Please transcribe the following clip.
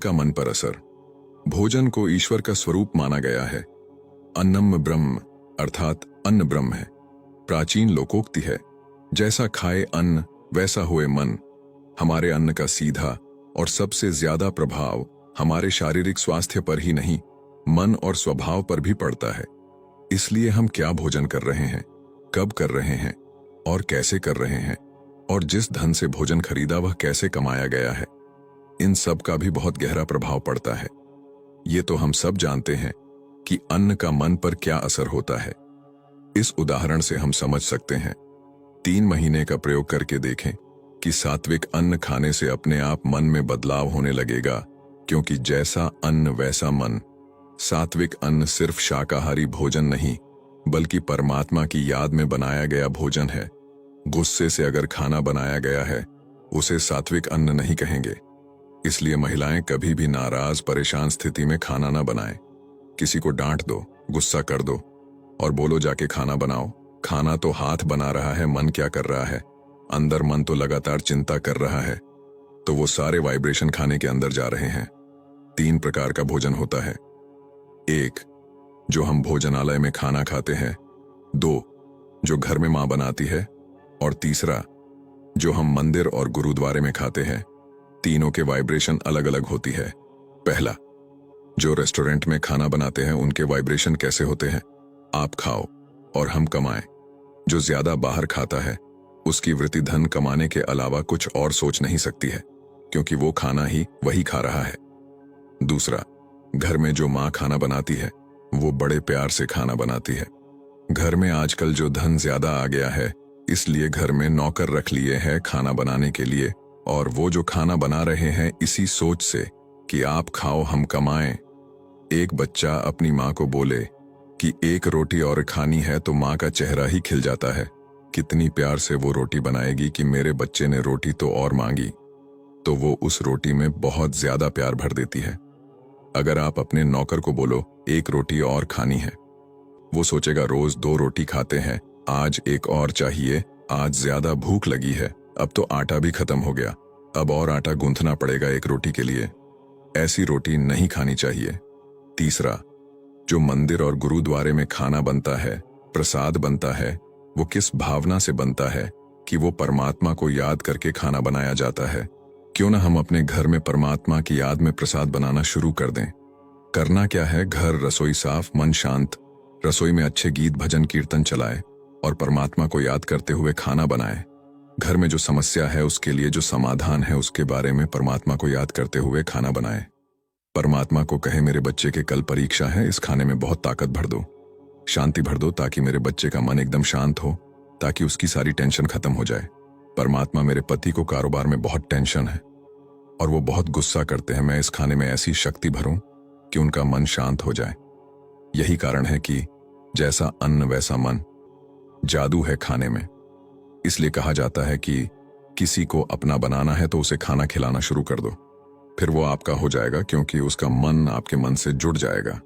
का मन पर असर। भोजन को ईश्वर का स्वरूप माना गया है। अन्नम ब्रह्म अर्थात अन्न ब्रह्म है। प्राचीन लोकोक्ति है, जैसा खाए अन्न वैसा हुए मन। हमारे अन्न का सीधा और सबसे ज्यादा प्रभाव हमारे शारीरिक स्वास्थ्य पर ही नहीं, मन और स्वभाव पर भी पड़ता है। इसलिए हम क्या भोजन कर रहे हैं, कब कर रहे हैं और कैसे कर रहे हैं, और जिस धन से भोजन खरीदा वह कैसे कमाया गया है, इन सब का भी बहुत गहरा प्रभाव पड़ता है। ये तो हम सब जानते हैं कि अन्न का मन पर क्या असर होता है। इस उदाहरण से हम समझ सकते हैं। 3 महीने का प्रयोग करके देखें कि सात्विक अन्न खाने से अपने आप मन में बदलाव होने लगेगा, क्योंकि जैसा अन्न वैसा मन। सात्विक अन्न सिर्फ शाकाहारी भोजन नहीं, बल्कि परमात्मा की याद में बनाया गया भोजन है। गुस्से से अगर खाना बनाया गया है, उसे सात्विक अन्न नहीं कहेंगे। इसलिए महिलाएं कभी भी नाराज परेशान स्थिति में खाना ना बनाएं। किसी को डांट दो, गुस्सा कर दो और बोलो जाके खाना बनाओ। खाना तो हाथ बना रहा है, मन क्या कर रहा है? अंदर मन तो लगातार चिंता कर रहा है। तो वो सारे वाइब्रेशन खाने के अंदर जा रहे हैं। 3 प्रकार का भोजन होता है। 1, जो हम भोजनालय में खाना खाते हैं। 2, जो घर में मां बनाती है। और तीसरा, जो हम मंदिर और गुरुद्वारे में खाते हैं। तीनों के वाइब्रेशन अलग अलग होती है। पहला, जो रेस्टोरेंट में खाना बनाते हैं उनके वाइब्रेशन कैसे होते हैं? आप खाओ और हम कमाएं। जो ज्यादा बाहर खाता है उसकी वृत्ति धन कमाने के अलावा कुछ और सोच नहीं सकती है, क्योंकि वो खाना ही वही खा रहा है। दूसरा, घर में जो मां खाना बनाती है वो बड़े प्यार से खाना बनाती है। घर में आजकल जो धन ज्यादा आ गया है, इसलिए घर में नौकर रख लिए हैं खाना बनाने के लिए, और वो जो खाना बना रहे हैं इसी सोच से कि आप खाओ हम कमाएं। एक बच्चा अपनी मां को बोले कि 1 रोटी और खानी है तो मां का चेहरा ही खिल जाता है। कितनी प्यार से वो रोटी बनाएगी कि मेरे बच्चे ने रोटी तो और मांगी, तो वो उस रोटी में बहुत ज्यादा प्यार भर देती है। अगर आप अपने नौकर को बोलो 1 रोटी और खानी है, वो सोचेगा रोज 2 रोटी खाते हैं, आज 1 और चाहिए, आज ज्यादा भूख लगी है, अब तो आटा भी खत्म हो गया, अब और आटा गूंथना पड़ेगा 1 रोटी के लिए। ऐसी रोटी नहीं खानी चाहिए। तीसरा, जो मंदिर और गुरुद्वारे में खाना बनता है, प्रसाद बनता है, वो किस भावना से बनता है कि वो परमात्मा को याद करके खाना बनाया जाता है। क्यों ना हम अपने घर में परमात्मा की याद में प्रसाद बनाना शुरू कर दें। करना क्या है, घर रसोई साफ, मन शांत, रसोई में अच्छे गीत भजन कीर्तन चलाए और परमात्मा को याद करते हुए खाना बनाए। घर में जो समस्या है उसके लिए जो समाधान है उसके बारे में परमात्मा को याद करते हुए खाना बनाए। परमात्मा को कहे मेरे बच्चे के कल परीक्षा है, इस खाने में बहुत ताकत भर दो, शांति भर दो, ताकि मेरे बच्चे का मन एकदम शांत हो, ताकि उसकी सारी टेंशन खत्म हो जाए। परमात्मा मेरे पति को कारोबार में बहुत टेंशन है और वो बहुत गुस्सा करते हैं, मैं इस खाने में ऐसी शक्ति भरूं कि उनका मन शांत हो जाए। यही कारण है कि जैसा अन्न वैसा मन। जादू है खाने में। इसलिए कहा जाता है कि किसी को अपना बनाना है तो उसे खाना खिलाना शुरू कर दो, फिर वो आपका हो जाएगा, क्योंकि उसका मन आपके मन से जुड़ जाएगा।